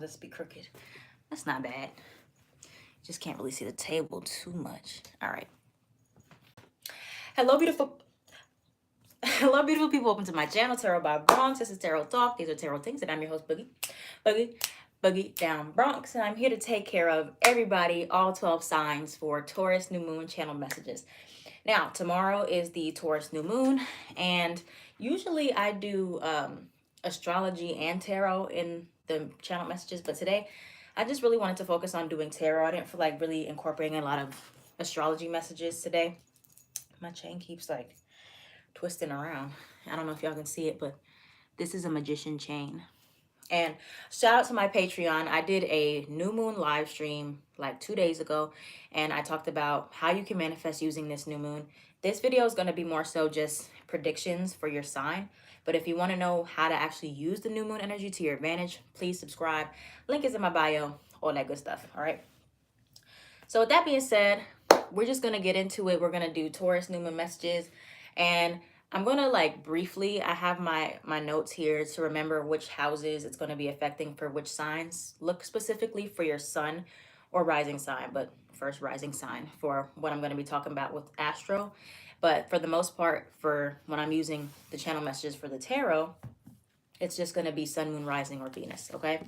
This be crooked. That's not bad. Just can't really see the table too much. All right. Hello, beautiful. Hello, beautiful people. Welcome to my channel, Tarot by Bronx. This is Tarot Talk. These are Tarot Things, and I'm your host, Boogie Down Bronx, and I'm here to take care of everybody, all 12 signs for Taurus New Moon channel messages. Now, tomorrow is the Taurus New Moon, and usually I do astrology and tarot in the channel messages, but today I just really wanted to focus on doing tarot. I didn't feel like really incorporating a lot of astrology messages today. My chain keeps like twisting around. I don't know if y'all can see it, but this is a magician chain. And shout out to my Patreon. I did a new moon live stream like 2 days ago, and I talked about how you can manifest using this new moon. This video is going to be more so just predictions for your sign. But if you want to know how to actually use the new moon energy to your advantage, please subscribe. Link is in my bio, all that good stuff. All right. So with that being said, we're just going to get into it. We're going to do Taurus new moon messages, and I'm going to like briefly, I have my notes here to remember which houses it's going to be affecting for which signs. Look specifically for your sun or rising sign, but first rising sign for what I'm going to be talking about with Astro. But for the most part, for when I'm using the channel messages for the tarot, it's just going to be sun, moon, rising, or Venus, okay?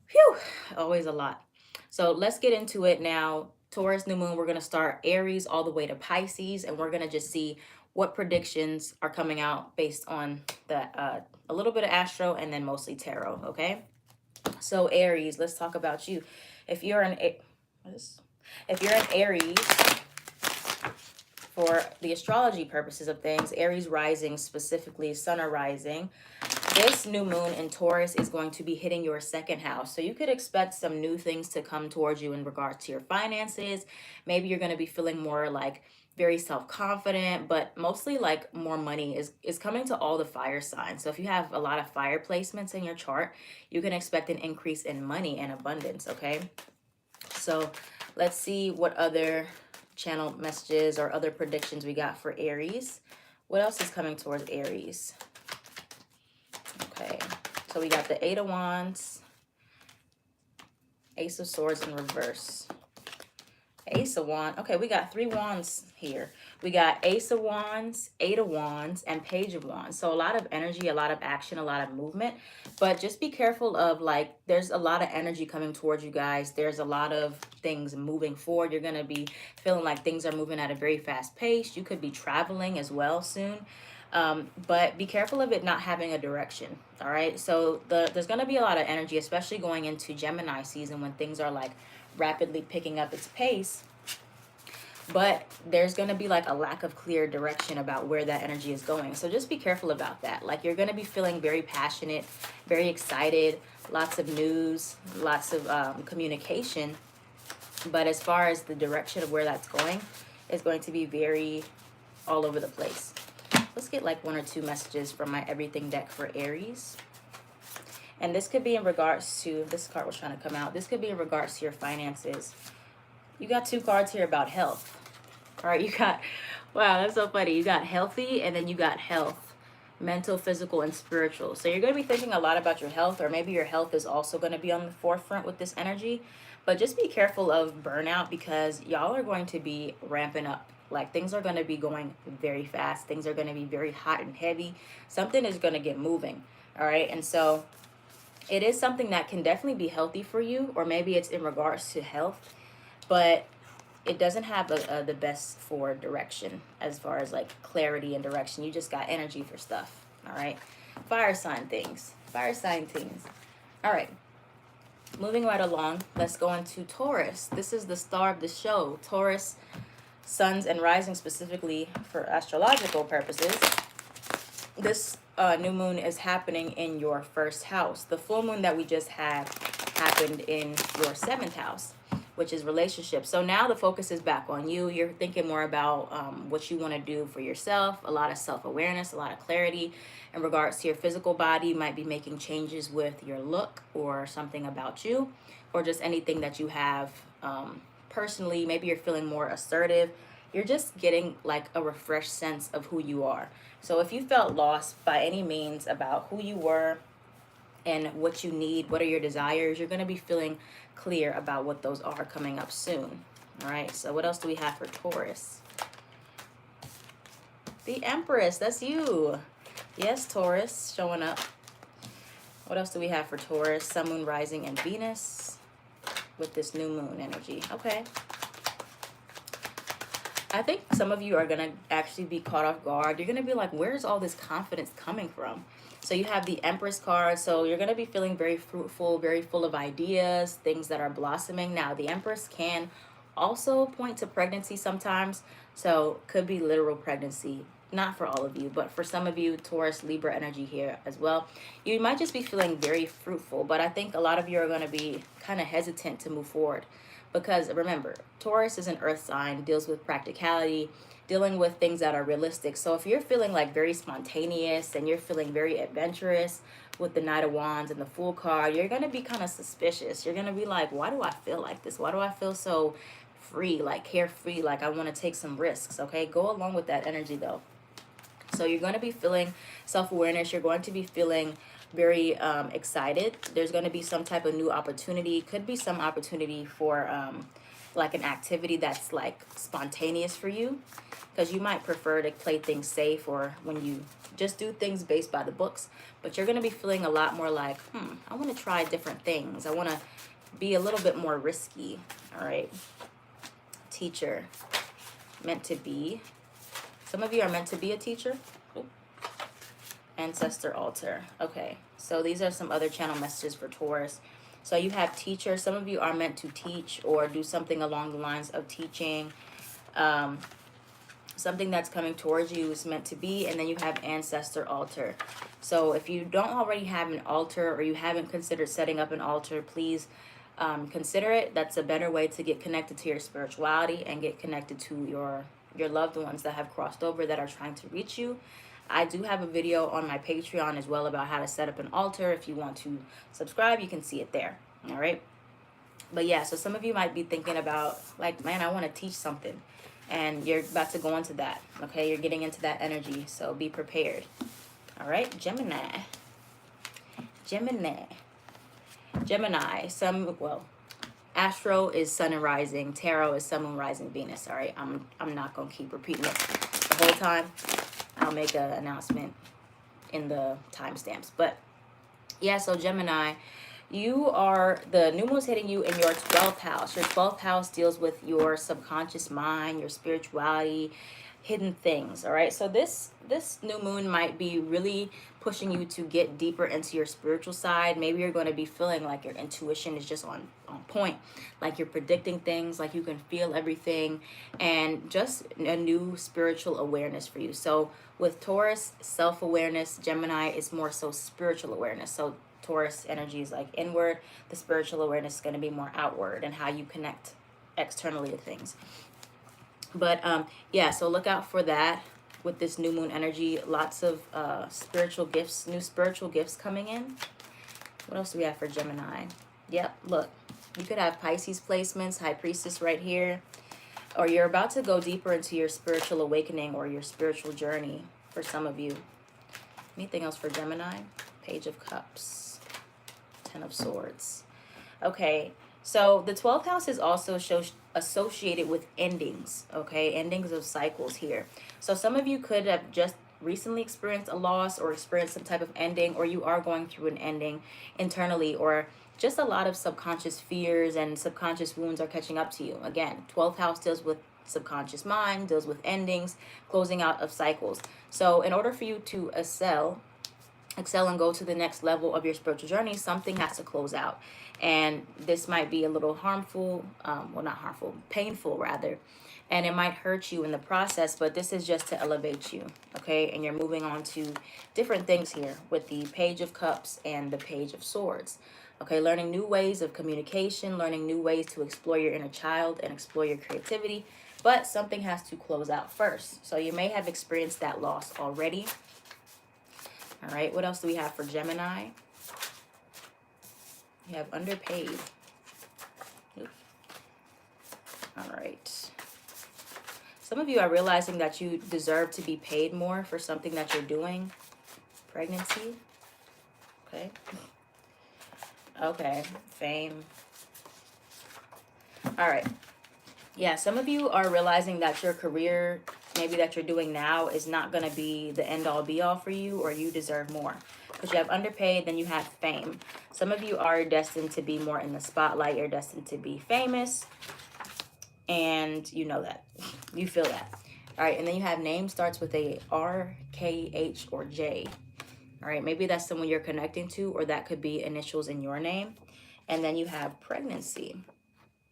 Phew, always a lot. So let's get into it now. Taurus new moon, we're going to start Aries all the way to Pisces, and we're going to just see what predictions are coming out based on the a little bit of Astro and then mostly tarot, okay? So Aries, let's talk about you. If you're an Aries, for the astrology purposes of things, Aries rising, specifically sun or rising, this new moon in Taurus is going to be hitting your second house. So you could expect some new things to come towards you in regards to your finances. Maybe you're going to be feeling more like very self-confident, but mostly like more money is coming to all the fire signs. So if you have a lot of fire placements in your chart, you can expect an increase in money and abundance, okay? So let's see what other channel messages or other predictions we got for Aries. What else is coming towards Aries? Okay, so we got the Eight of Wands, Ace of Swords in reverse, Ace of Wands. Okay, we got 3 wands here. We got Ace of Wands, Eight of Wands, and Page of Wands. So a lot of energy, a lot of action, a lot of movement. But just be careful of like, there's a lot of energy coming towards you guys. There's a lot of things moving forward. You're going to be feeling like things are moving at a very fast pace. You could be traveling as well soon. But be careful of it not having a direction. All right. So there's going to be a lot of energy, especially going into Gemini season when things are like rapidly picking up its pace. But there's going to be like a lack of clear direction about where that energy is going. So just be careful about that. Like you're going to be feeling very passionate, very excited, lots of news, lots of communication. But as far as the direction of where that's going, is going to be very all over the place. Let's get like 1 or 2 messages from my everything deck for Aries. And this could be in regards to, this card was trying to come out. This could be in regards to your finances. You got 2 cards here about health. All right, you got, wow, that's so funny. You got healthy and then you got health, mental, physical, and spiritual. So you're going to be thinking a lot about your health, or maybe your health is also going to be on the forefront with this energy. But just be careful of burnout because y'all are going to be ramping up. Like things are going to be going very fast. Things are going to be very hot and heavy. Something is going to get moving. All right. And so it is something that can definitely be healthy for you, or maybe it's in regards to health, but it doesn't have the best for direction as far as like clarity and direction. You just got energy for stuff. All right. Fire sign things. Fire sign things. All right. Moving right along, let's go into Taurus. This is the star of the show. Taurus, suns and rising specifically for astrological purposes. This new moon is happening in your first house. The full moon that we just had happened in your 7th house, which is relationships. So now the focus is back on you. You're thinking more about what you want to do for yourself, a lot of self-awareness, a lot of clarity in regards to your physical body. You might be making changes with your look or something about you, or just anything that you have personally. Maybe you're feeling more assertive. You're just getting like a refreshed sense of who you are. So if you felt lost by any means about who you were and what you need, what are your desires. You're going to be feeling clear about what those are coming up soon. All right, so what else do we have for Taurus? The Empress, that's you. Yes, Taurus, showing up. What else do we have for Taurus? Sun, Moon, Rising, and Venus with this new moon energy. Okay. I think some of you are going to actually be caught off guard. You're going to be like, where's all this confidence coming from? So you have the Empress card. So you're going to be feeling very fruitful, very full of ideas, things that are blossoming. Now, the Empress can also point to pregnancy sometimes. So could be literal pregnancy. Not for all of you, but for some of you, Taurus, Libra energy here as well. You might just be feeling very fruitful, but I think a lot of you are going to be kind of hesitant to move forward. Because remember, Taurus is an earth sign, deals with practicality, dealing with things that are realistic. So if you're feeling like very spontaneous and you're feeling very adventurous with the Knight of Wands and the Fool card, you're going to be kind of suspicious. You're going to be like, why do I feel like this? Why do I feel so free, like carefree, like I want to take some risks, okay? Go along with that energy though. So you're going to be feeling self-awareness. You're going to be feeling very excited. There's going to be some type of new opportunity. Could be some opportunity for like an activity that's like spontaneous for you, because you might prefer to play things safe or when you just do things based by the books. But you're going to be feeling a lot more like, I want to try different things. I want to be a little bit more risky. All right. Teacher, meant to be. Some of you are meant to be a teacher. Ancestor altar. Okay, so these are some other channel messages for Taurus. So you have teacher. Some of you are meant to teach or do something along the lines of teaching. Something that's coming towards you is meant to be. And then you have ancestor altar. So if you don't already have an altar or you haven't considered setting up an altar, please consider it. That's a better way to get connected to your spirituality and get connected to your loved ones that have crossed over, that are trying to reach you. I do have a video on my Patreon as well about how to set up an altar. If you want to subscribe, you can see it there. All right. But yeah, so some of you might be thinking about like, man, I want to teach something, and you're about to go into that. Okay. You're getting into that energy. So be prepared. All right. Gemini. Astro is Sun and Rising. Tarot is Sun, Moon, Rising, Venus. All right. I'm not going to keep repeating it the whole time. I'll make an announcement in the timestamps. But yeah, so Gemini, the new moon's hitting you in your 12th house. Your 12th house deals with your subconscious mind, your spirituality, hidden things. All right. So this new moon might be really pushing you to get deeper into your spiritual side. Maybe you're going to be feeling like your intuition is just on point, like you're predicting things, like you can feel everything, and just a new spiritual awareness for you. So with Taurus, self-awareness. Gemini is more so spiritual awareness. So Taurus energy is like inward. The spiritual awareness is going to be more outward and how you connect externally to things. But yeah, so look out for that with this new moon energy. Lots of spiritual gifts, new spiritual gifts coming in. What else do we have for Gemini? Yep, look, you could have Pisces placements, High Priestess right here, or you're about to go deeper into your spiritual awakening or your spiritual journey for some of you. Anything else for Gemini? Page of Cups, Ten of Swords. Okay, so the 12th house is also associated with endings, okay? Endings of cycles here. So some of you could have just recently experienced a loss or experienced some type of ending, or you are going through an ending internally, or just a lot of subconscious fears and subconscious wounds are catching up to you. Again, 12th house deals with subconscious mind, deals with endings, closing out of cycles. So in order for you to excel and go to the next level of your spiritual journey, something has to close out. And this might be a little harmful, well, not harmful, painful rather. And it might hurt you in the process, but this is just to elevate you, okay? And you're moving on to different things here with the Page of Cups and the Page of Swords. Okay, learning new ways of communication, learning new ways to explore your inner child and explore your creativity. But something has to close out first. So you may have experienced that loss already. All right, what else do we have for Gemini? You have underpaid. Oops. All right. Some of you are realizing that you deserve to be paid more for something that you're doing. Pregnancy. Okay. Okay, fame. All right. Yeah, some of you are realizing that your career, maybe that you're doing now, is not going to be the end all be all for you, or you deserve more. Because you have underpaid, then you have fame. Some of you are destined to be more in the spotlight. You're destined to be famous, and you know that. You feel that. All right, and then you have name starts with a R, K, H, or J. All right, maybe that's someone you're connecting to, or that could be initials in your name. And then you have pregnancy.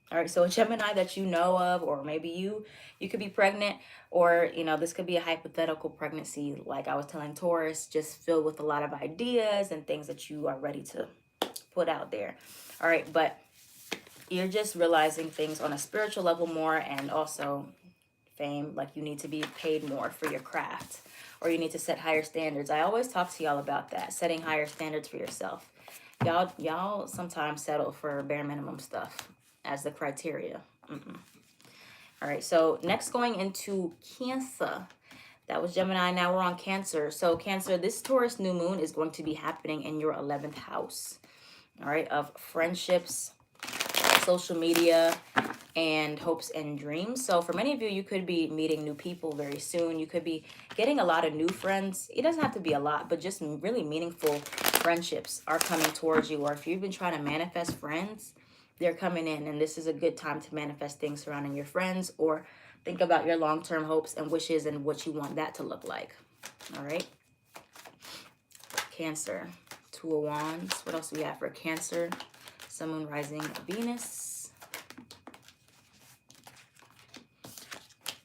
All right, so a Gemini that you know of, or maybe you could be pregnant, or this could be a hypothetical pregnancy, like I was telling Taurus, just filled with a lot of ideas and things that you are ready to put out there. All right, but you're just realizing things on a spiritual level more, and also fame, like you need to be paid more for your craft, or you need to set higher standards. I always talk to y'all about that, setting higher standards for yourself. Y'all sometimes settle for bare minimum stuff as the criteria. All right, so next going into Cancer. That was Gemini. Now we're on Cancer. So Cancer, this Taurus new moon is going to be happening in your 11th house. All right, of friendships, social media, and hopes and dreams. So for many of you, you could be meeting new people very soon. You could be getting a lot of new friends. It doesn't have to be a lot, but just really meaningful friendships are coming towards you. Or if you've been trying to manifest friends, they're coming in, and this is a good time to manifest things surrounding your friends, or think about your long-term hopes and wishes and what you want that to look like. All right. Cancer, Two of Wands. What else do we have for Cancer? Sun, Moon, Rising, Venus.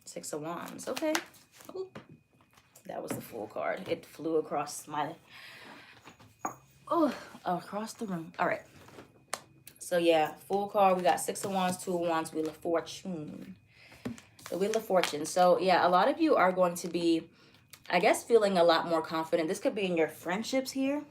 Six of Wands. Okay. Ooh. That was the Fool card. It flew across my... across the room. All right. So yeah, Fool card. We got Six of Wands, Two of Wands, Wheel of Fortune. The Wheel of Fortune. So yeah, a lot of you are going to be, I guess, feeling a lot more confident. This could be in your friendships here.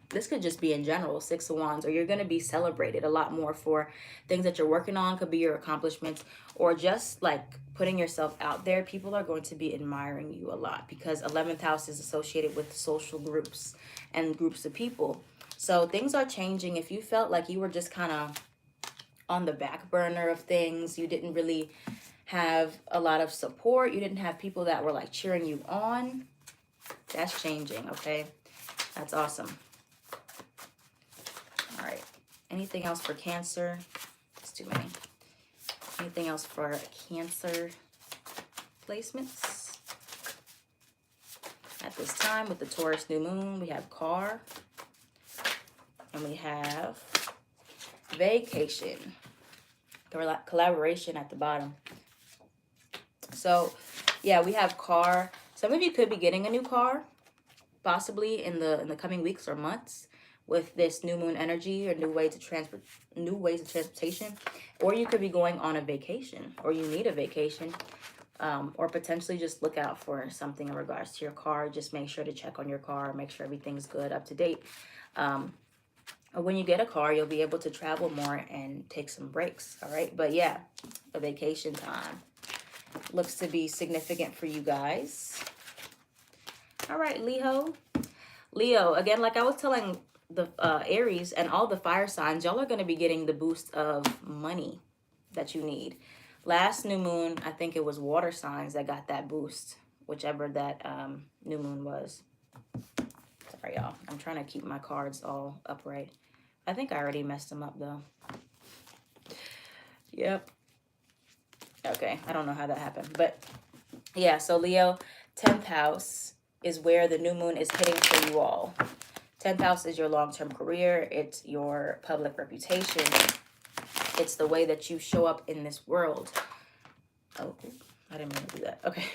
This could just be in general, Six of Wands, or you're going to be celebrated a lot more for things that you're working on. Could be your accomplishments, or just like putting yourself out there. People are going to be admiring you a lot, because 11th house is associated with social groups and groups of people. So things are changing. If you felt like you were just kind of on the back burner of things, you didn't really have a lot of support, you didn't have people that were like cheering you on, that's changing. Okay, that's awesome. All right, anything else for Cancer? It's too many. Anything else for Cancer placements at this time? With the Taurus new moon, we have car, and we have vacation, collaboration at the bottom. So yeah, we have car. Some of you could be getting a new car, possibly in the coming weeks or months, with this new moon energy, or new ways of transportation. Or you could be going on a vacation, or you need a vacation, or potentially just look out for something in regards to your car. Just make sure to check on your car, make sure everything's good, up to date. When you get a car, you'll be able to travel more and take some breaks. All right, but yeah, a vacation time looks to be significant for you guys. All right, Leo. Leo, again, like I was telling the Aries and all the fire signs, y'all are going to be getting the boost of money that you need. Last new moon, I think it was water signs that got that boost, whichever that new moon was. Sorry, y'all. I'm trying to keep my cards all upright. I think I already messed them up, though. Yep. Okay, I don't know how that happened. But, yeah, so Leo, 10th house is where the new moon is hitting for you all. 10th house is your long-term career. It's your public reputation. It's the way that you show up in this world. Oh, I didn't mean to do that. Okay.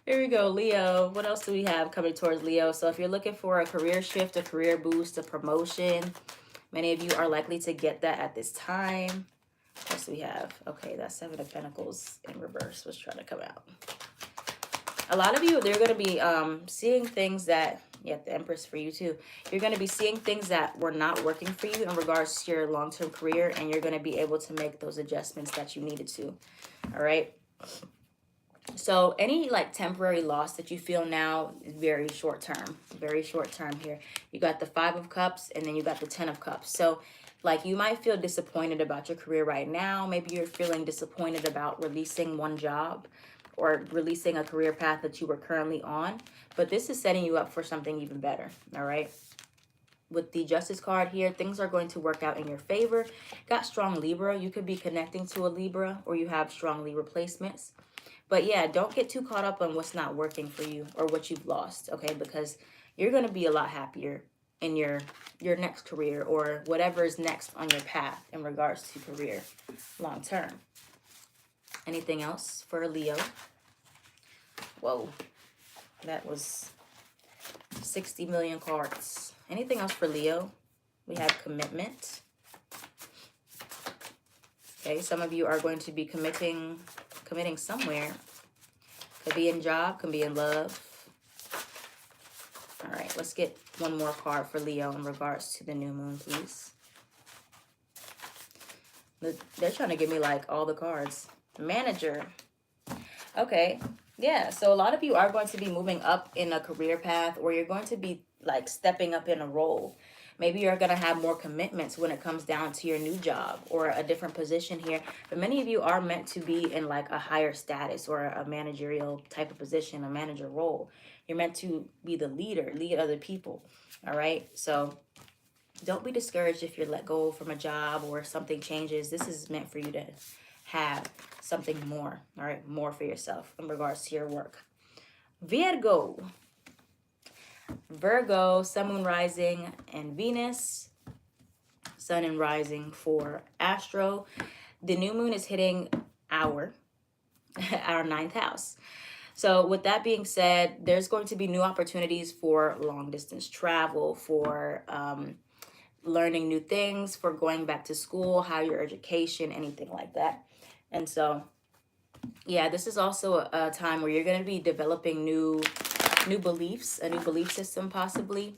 Here we go, Leo. What else do we have coming towards Leo? So if you're looking for a career shift, a career boost, a promotion, many of you are likely to get that at this time. What else do we have? Okay, that Seven of Pentacles in reverse was trying to come out. A lot of you, they're going to be seeing things that, yeah, the Empress for you too. You're going to be seeing things that were not working for you in regards to your long-term career, and you're going to be able to make those adjustments that you needed to. All right. So any like temporary loss that you feel now is very short term here. You got the 5 of Cups and then you got the 10 of Cups. So like you might feel disappointed about your career right now. Maybe you're feeling disappointed about releasing one job or releasing a career path that you were currently on. But this is setting you up for something even better. All right. With the Justice card here, things are going to work out in your favor. Got strong Libra. You could be connecting to a Libra or you have strong Libra placements. But yeah, don't get too caught up on what's not working for you or what you've lost, okay? Because you're going to be a lot happier in your next career or whatever is next on your path in regards to career long term. Anything else for Leo? Whoa, that was 60 million cards. Anything else for Leo? We have commitment. Okay, some of you are going to be committing somewhere. Could be in job, could be in love. All right, let's get one more card for Leo in regards to the new moon, please. They're trying to give me like all the cards. Manager. Okay, yeah, so a lot of you are going to be moving up in a career path, or you're going to be like stepping up in a role. Maybe you're going to have more commitments when it comes down to your new job or a different position here. But many of you are meant to be in like a higher status or a managerial type of position, a manager role. You're meant to be the leader, lead other people. All right. So don't be discouraged if you're let go from a job or something changes. This is meant for you to have something more. All right. More for yourself in regards to your work. Virgo. Virgo, Sun, Moon, Rising, and Venus. Sun and Rising for Astro. The new moon is hitting our 9th house. So with that being said, there's going to be new opportunities for long distance travel, for learning new things, for going back to school, higher education, anything like that. And so, yeah, this is also a time where you're going to be developing new beliefs, a new belief system possibly,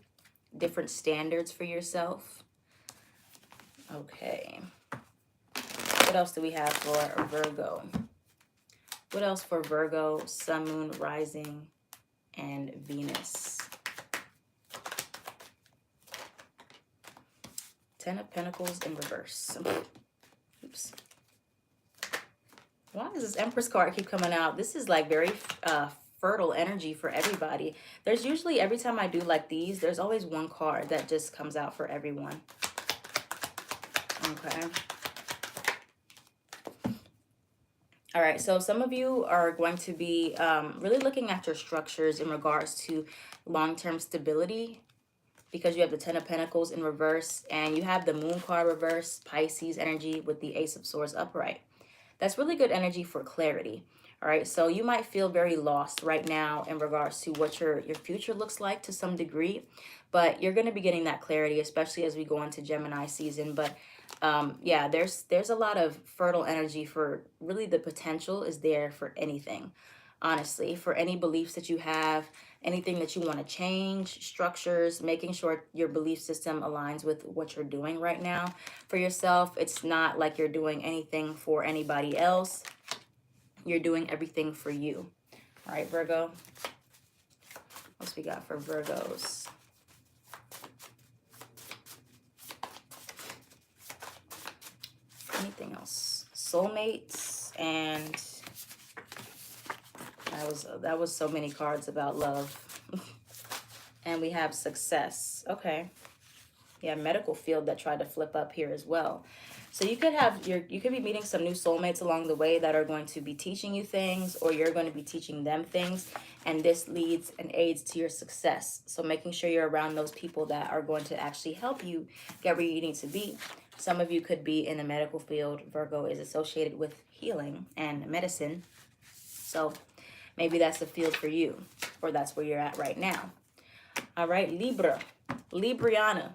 different standards for yourself. Okay. What else do we have for Virgo? What else for Virgo, Sun, Moon, Rising, and Venus? 10 of Pentacles in reverse. Oops. Why does this Empress card keep coming out? This is like very fertile energy for everybody. There's usually, every time I do like these, there's always one card that just comes out for everyone. Okay. All right, so some of you are going to be really looking at your structures in regards to long-term stability, because you have the 10 of Pentacles in reverse and you have the Moon card reverse, Pisces energy with the Ace of Swords upright. That's really good energy for clarity. All right, so you might feel very lost right now in regards to what your future looks like to some degree, but you're going to be getting that clarity, especially as we go into Gemini season. But yeah, there's a lot of fertile energy for really, the potential is there for anything, honestly, for any beliefs that you have, anything that you want to change, structures, making sure your belief system aligns with what you're doing right now for yourself. It's not like you're doing anything for anybody else. You're doing everything for you. All right, Virgo. What else we got for Virgos? Anything else? Soulmates, and that was so many cards about love. And we have success. Okay. Yeah, medical field that tried to flip up here as well. So you could have you could be meeting some new soulmates along the way that are going to be teaching you things, or you're going to be teaching them things, and this leads and aids to your success. So making sure you're around those people that are going to actually help you get where you need to be. Some of you could be in the medical field. Virgo is associated with healing and medicine. So maybe that's the field for you, or that's where you're at right now. All right, Libra. Libriana.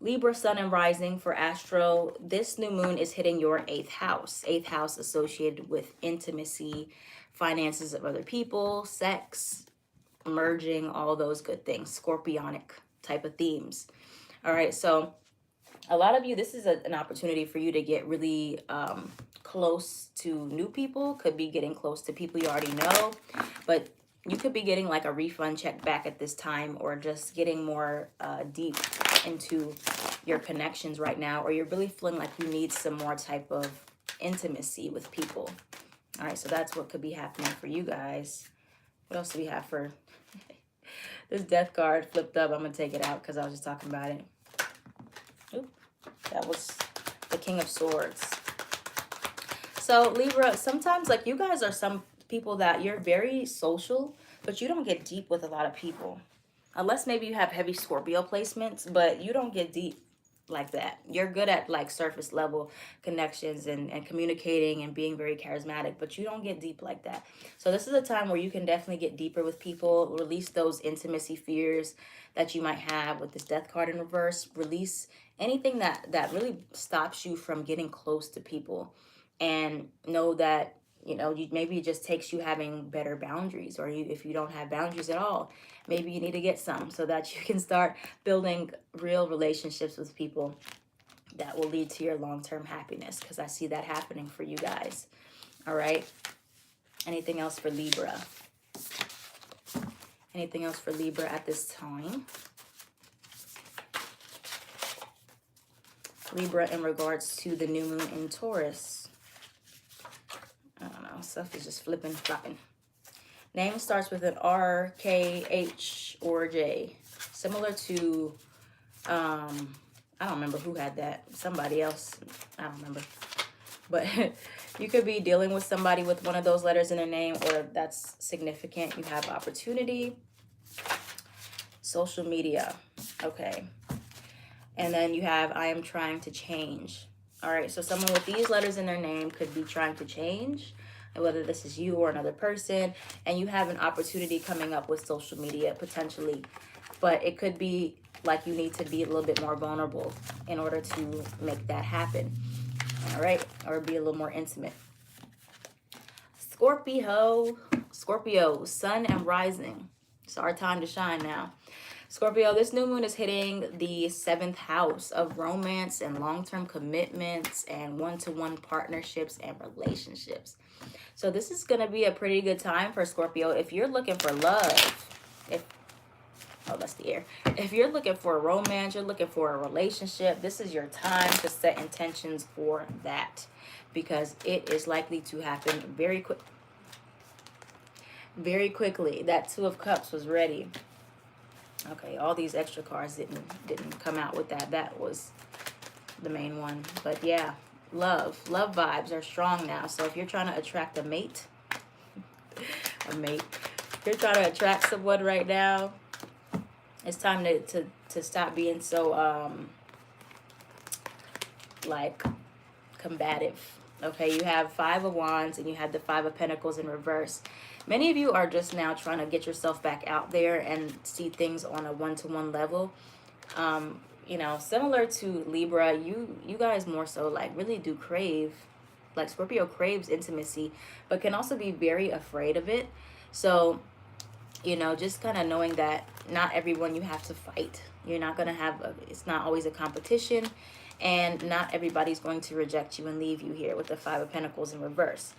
Libra, Sun, and Rising for Astro. This new moon is hitting your 8th house. 8th house associated with intimacy, finances of other people, sex, merging, all those good things. Scorpionic type of themes. All right, so a lot of you, this is an opportunity for you to get really close to new people, could be getting close to people you already know, but you could be getting like a refund check back at this time, or just getting more deep into your connections right now, or you're really feeling like you need some more type of intimacy with people. All right, so that's what could be happening for you guys. What else do we have for this death card flipped up? I'm going to take it out because I was just talking about it. Oop, that was the King of Swords. So Libra, sometimes like you guys are some people that you're very social, but you don't get deep with a lot of people. Unless maybe you have heavy Scorpio placements, but you don't get deep like that. You're good at like surface level connections and communicating and being very charismatic, but you don't get deep like that. So this is a time where you can definitely get deeper with people, release those intimacy fears that you might have with this death card in reverse, release anything that really stops you from getting close to people, and know that, you know, maybe it just takes you having better boundaries, or if you don't have boundaries at all, maybe you need to get some so that you can start building real relationships with people that will lead to your long-term happiness, because I see that happening for you guys. All right. Anything else for Libra? Anything else for Libra at this time? Libra in regards to the new moon in Taurus. I don't know. Stuff is just flipping, flopping. Name starts with an R, K, H, or J. Similar to, I don't remember who had that. Somebody else. I don't remember. But you could be dealing with somebody with one of those letters in their name, or that's significant. You have opportunity. Social media. Okay. And then you have, I am trying to change. All right. So someone with these letters in their name could be trying to change, whether this is you or another person, and you have an opportunity coming up with social media potentially, but it could be like you need to be a little bit more vulnerable in order to make that happen. All right. Or be a little more intimate. Scorpio, sun and rising. It's our time to shine now. Scorpio, this new moon is hitting the 7th house of romance and long-term commitments and one-to-one partnerships and relationships. So this is going to be a pretty good time for Scorpio. If you're looking for love, that's the air. If you're looking for a romance, you're looking for a relationship, this is your time to set intentions for that, because it is likely to happen very quickly. That Two of Cups was ready. Okay, all these extra cards didn't come out with that. That was the main one. But yeah, love vibes are strong now. So if you're trying to attract a mate, if you're trying to attract someone right now, it's time to stop being so like combative. Okay, you have 5 of Wands and you had the 5 of Pentacles in reverse. Many of you are just now trying to get yourself back out there and see things on a one-to-one level. You know, similar to Libra, you guys more so like really do crave, like Scorpio craves intimacy, but can also be very afraid of it. So, you know, just kind of knowing that not everyone you have to fight. You're not going to have, it's not always a competition, and not everybody's going to reject you and leave you here with the 5 of Pentacles in reverse.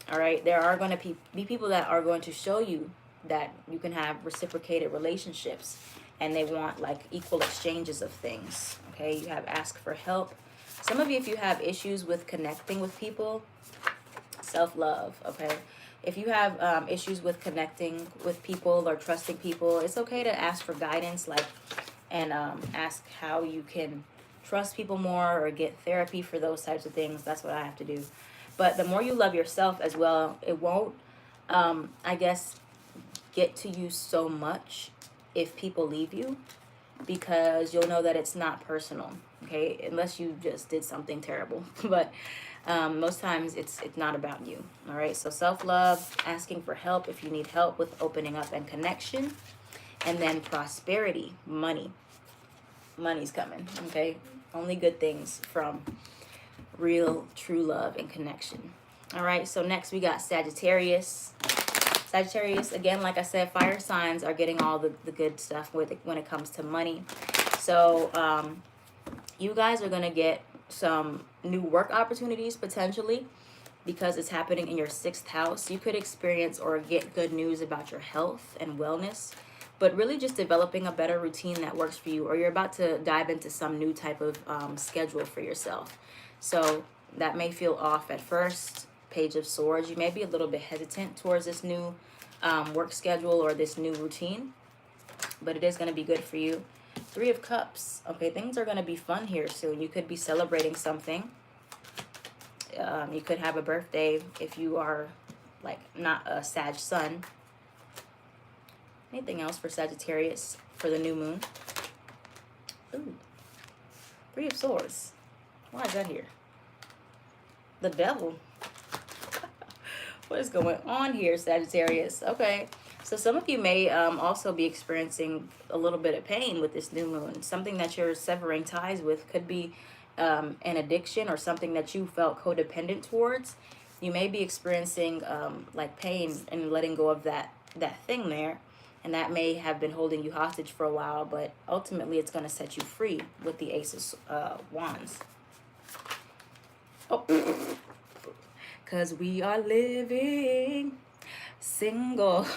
All right, there are going to be people that are going to show you that you can have reciprocated relationships, and they want like equal exchanges of things. Okay, you have ask for help. Some of you, if you have issues with connecting with people, self-love, okay? If you have issues with connecting with people or trusting people, it's okay to ask for guidance, like, and ask how you can trust people more or get therapy for those types of things. That's what I have to do. But the more you love yourself as well, it won't, I guess, get to you so much if people leave you, because you'll know that it's not personal, okay? Unless you just did something terrible. But most times it's not about you, all right? So self-love, asking for help if you need help with opening up and connection, and then prosperity, money. Money's coming, okay? Only good things from real, true love and connection. All right, so next we got Sagittarius. Sagittarius, again, like I said, fire signs are getting all the good stuff when it comes to money. So you guys are going to get some new work opportunities potentially, because it's happening in your 6th house. You could experience or get good news about your health and wellness, but really just developing a better routine that works for you, or you're about to dive into some new type of schedule for yourself. So that may feel off at first. Page of Swords, you may be a little bit hesitant towards this new work schedule or this new routine, but it is going to be good for you. 3 of Cups. Okay, things are going to be fun here soon. You could be celebrating something. You could have a birthday if you are like not a Sag sun. Anything else for Sagittarius for the new moon? Ooh, 3 of Swords. Why is that here? The Devil. What is going on here, Sagittarius? Okay, so some of you may also be experiencing a little bit of pain with this new moon. Something that you're severing ties with could be an addiction or something that you felt codependent towards. You may be experiencing like pain and letting go of that thing there, and that may have been holding you hostage for a while, but ultimately it's going to set you free with the Ace of Wands. Oh, because we are living single.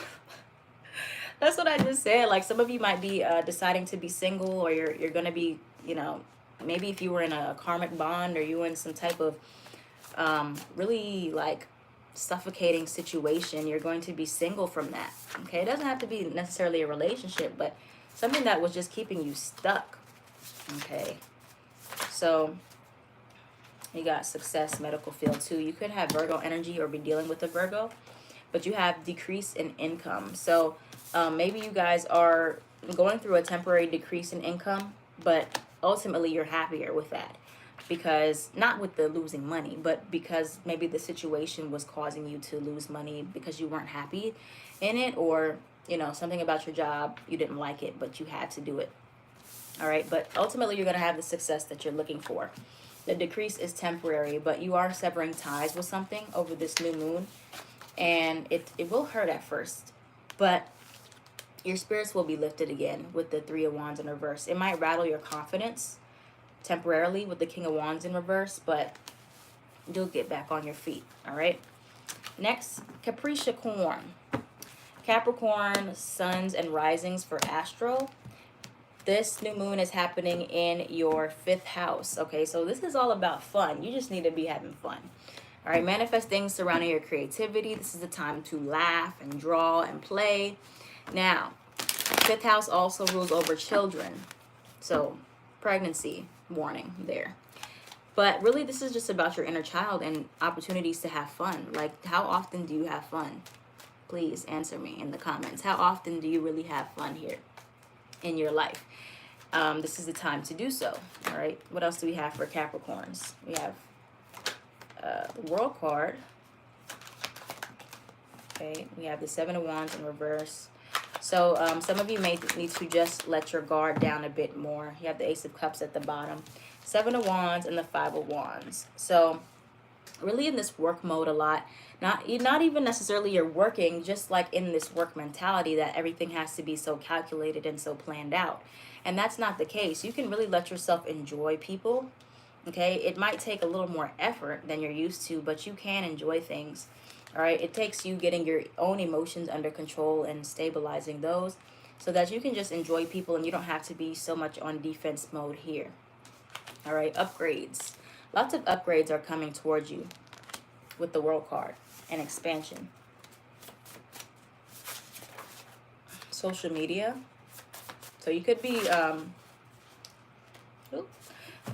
That's what I just said. Like, some of you might be deciding to be single, or you're going to be, you know, maybe if you were in a karmic bond, or you were in some type of really like suffocating situation, you're going to be single from that. Okay, it doesn't have to be necessarily a relationship, but something that was just keeping you stuck. Okay, so you got Success, medical field too. You could have Virgo energy or be dealing with a Virgo, but you have decrease in income. So maybe you guys are going through a temporary decrease in income, but ultimately you're happier with that, because not with the losing money, but because maybe the situation was causing you to lose money because you weren't happy in it, or you know, something about your job, you didn't like it, but you had to do it. All right, but ultimately you're going to have the success that you're looking for. The decrease is temporary, but you are severing ties with something over this new moon, and it will hurt at first, but your spirits will be lifted again with the 3 of Wands in reverse. It might rattle your confidence temporarily with the King of Wands in reverse, but you'll get back on your feet. All right, next, Capricorn. Capricorn, suns and risings for Astro. This new moon is happening in your 5th house. Okay, so this is all about fun. You just need to be having fun. All right, manifest things surrounding your creativity. This is the time to laugh and draw and play. Now, 5th house also rules over children. So, pregnancy warning there. But really, this is just about your inner child and opportunities to have fun. Like, how often do you have fun? Please answer me in the comments. How often do you really have fun here in your life? This is the time to do so. All right, what else do we have for Capricorns? We have the World card. Okay, we have the 7 of Wands in reverse. So some of you may need to just let your guard down a bit more. You have the Ace of Cups at the bottom, 7 of Wands, and the 5 of Wands. So really in this work mode a lot. Not even necessarily you're working, just like in this work mentality that everything has to be so calculated and so planned out. And that's not the case. You can really let yourself enjoy people. Okay, it might take a little more effort than you're used to, but you can enjoy things. All right, it takes you getting your own emotions under control and stabilizing those so that you can just enjoy people and you don't have to be so much on defense mode here. All right, upgrades. Lots of upgrades are coming towards you with the World card and expansion. Social media. So you could be,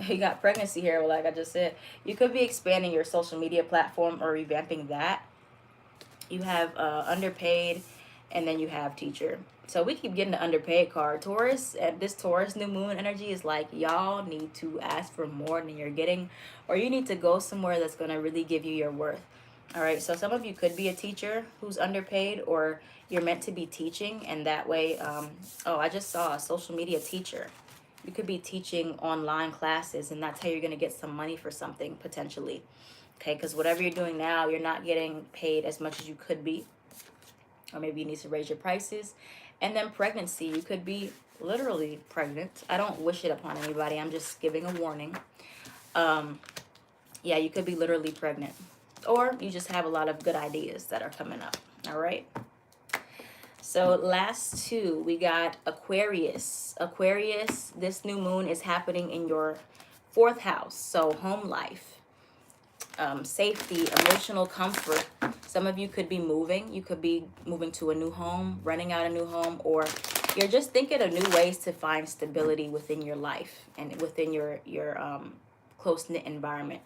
you got pregnancy here, like I just said. You could be expanding your social media platform or revamping that. You have underpaid, and then you have teacher. So we keep getting the underpaid card. Taurus, and this Taurus new moon energy is like, y'all need to ask for more than you're getting, or you need to go somewhere that's going to really give you your worth. All right, so some of you could be a teacher who's underpaid, or you're meant to be teaching, and that way, oh, I just saw a social media teacher. You could be teaching online classes, and that's how you're going to get some money for something potentially. Okay, because whatever you're doing now, you're not getting paid as much as you could be. Or maybe you need to raise your prices. And then pregnancy, you could be literally pregnant. I don't wish it upon anybody. I'm just giving a warning. Yeah, you could be literally pregnant, or you just have a lot of good ideas that are coming up. All right. So last two, we got Aquarius. Aquarius, this new moon is happening in your fourth house. So home life, safety, emotional comfort. Some of you could be moving. You could be moving to a new home, renting out a new home, or you're just thinking of new ways to find stability within your life and within your close-knit environment.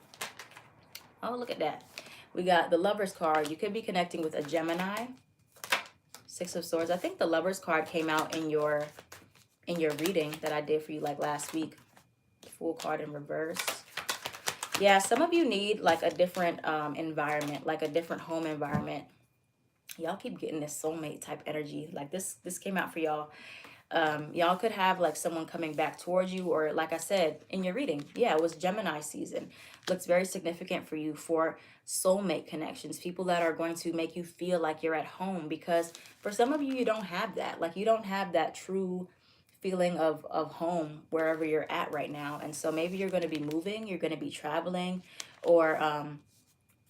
Oh, look at that. We got the Lover's card. You could be connecting with a Gemini. Six of Swords. I think the Lover's card came out in your reading that I did for you like last week. Fool card in reverse. Yeah, some of you need like a different environment, like a different home environment. Y'all keep getting this soulmate type energy. Like this came out for y'all. Y'all could have like someone coming back towards you, or like I said in your reading, yeah, it was Gemini season. Looks very significant for you for soulmate connections, people that are going to make you feel like you're at home, because for some of you, you don't have that. Like you don't have that true feeling of home wherever you're at right now. And so maybe you're going to be moving, you're going to be traveling, or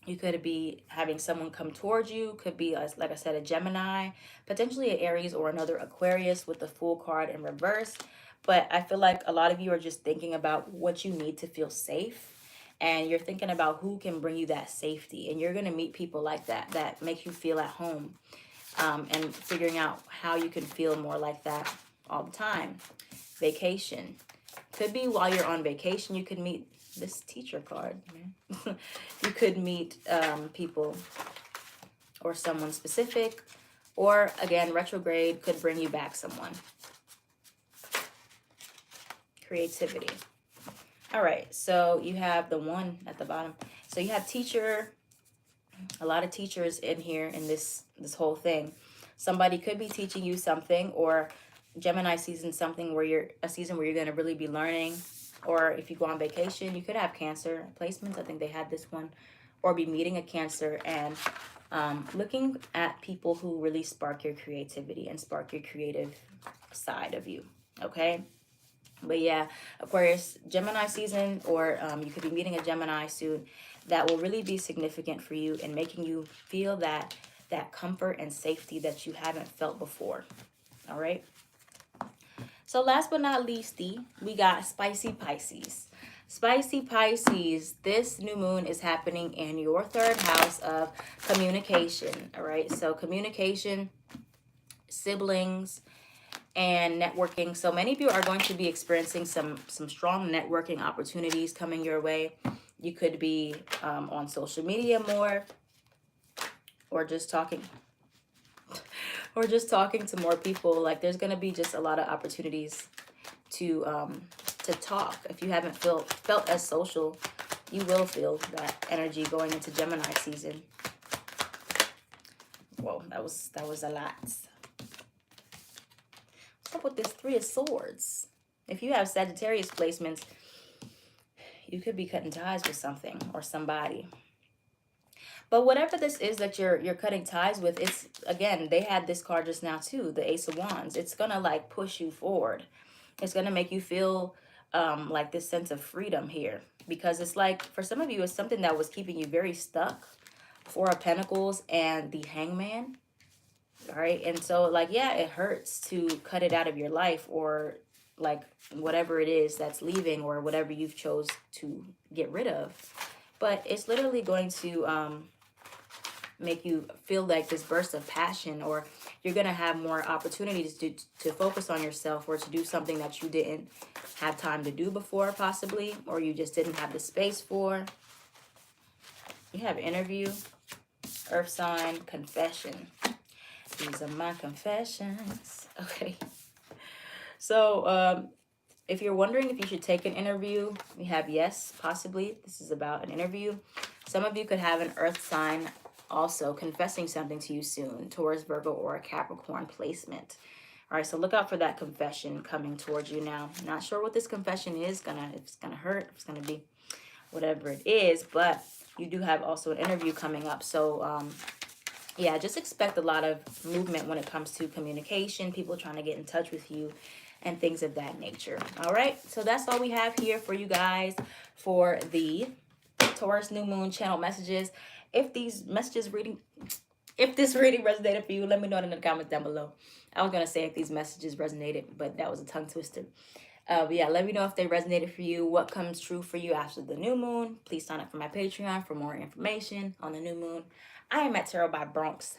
you could be having someone come towards you. Could be, like I said, a Gemini, potentially an Aries or another Aquarius with the Fool card in reverse. But I feel like a lot of you are just thinking about what you need to feel safe. And you're thinking about who can bring you that safety. And you're going to meet people like that, that make you feel at home. And figuring out how you can feel more like that all the time. Vacation. Could be while you're on vacation, you could meet this teacher card, man. You could meet people or someone specific, or again, retrograde could bring you back someone. Creativity. All right, so you have the one at the bottom. So you have teacher, a lot of teachers in here in this whole thing. Somebody could be teaching you something, or Gemini season something where you're a season where you're going to really be learning. Or if you go on vacation, you could have Cancer placements. I think they had this one. Or be meeting a Cancer and looking at people who really spark your creativity and spark your creative side of you. Okay. But yeah, Aquarius, Gemini season, or you could be meeting a Gemini soon. That will really be significant for you in making you feel that comfort and safety that you haven't felt before. All right. So last but not least, we got Spicy Pisces. Spicy Pisces, this new moon is happening in your third house of communication. All right. So communication, siblings, and networking. So many of you are going to be experiencing some strong networking opportunities coming your way. You could be on social media more, or just talking to more people. Like there's going to be just a lot of opportunities to talk. If you haven't felt as social, you will feel that energy going into Gemini season. Whoa, that was a lot. What's up with this Three of Swords? If you have Sagittarius placements, you could be cutting ties with something or somebody. But whatever this is that you're cutting ties with, it's, again, they had this card just now too, the Ace of Wands. It's gonna like push you forward. It's gonna make you feel like this sense of freedom here, because it's like for some of you, it's something that was keeping you very stuck. Four of Pentacles and the Hangman. All right, and so like, yeah, it hurts to cut it out of your life, or like whatever it is that's leaving, or whatever you've chose to get rid of. But it's literally going to make you feel like this burst of passion, or you're going to have more opportunities to focus on yourself, or to do something that you didn't have time to do before, possibly, or you just didn't have the space for. You have interview, earth sign, confession. These are my confessions. Okay. So if you're wondering if you should take an interview, we have yes, possibly. This is about an interview. Some of you could have an earth sign also confessing something to you soon, Taurus, Virgo, or a Capricorn placement. All right, so look out for that confession coming towards you now. Not sure what this confession is, if it's gonna hurt, if it's gonna be whatever it is, but you do have also an interview coming up. So yeah, just expect a lot of movement when it comes to communication, people trying to get in touch with you. and things of that nature. All right, so that's all we have here for you guys for the Taurus new moon channel messages. If these messages reading, if this reading resonated for you, let me know in the comments down below. I was gonna say if these messages resonated, but that was a tongue twister. But yeah, let me know if they resonated for you, what comes true for you after the new moon. Please sign up for my Patreon for more information on the new moon. I am at Tarot by Bronx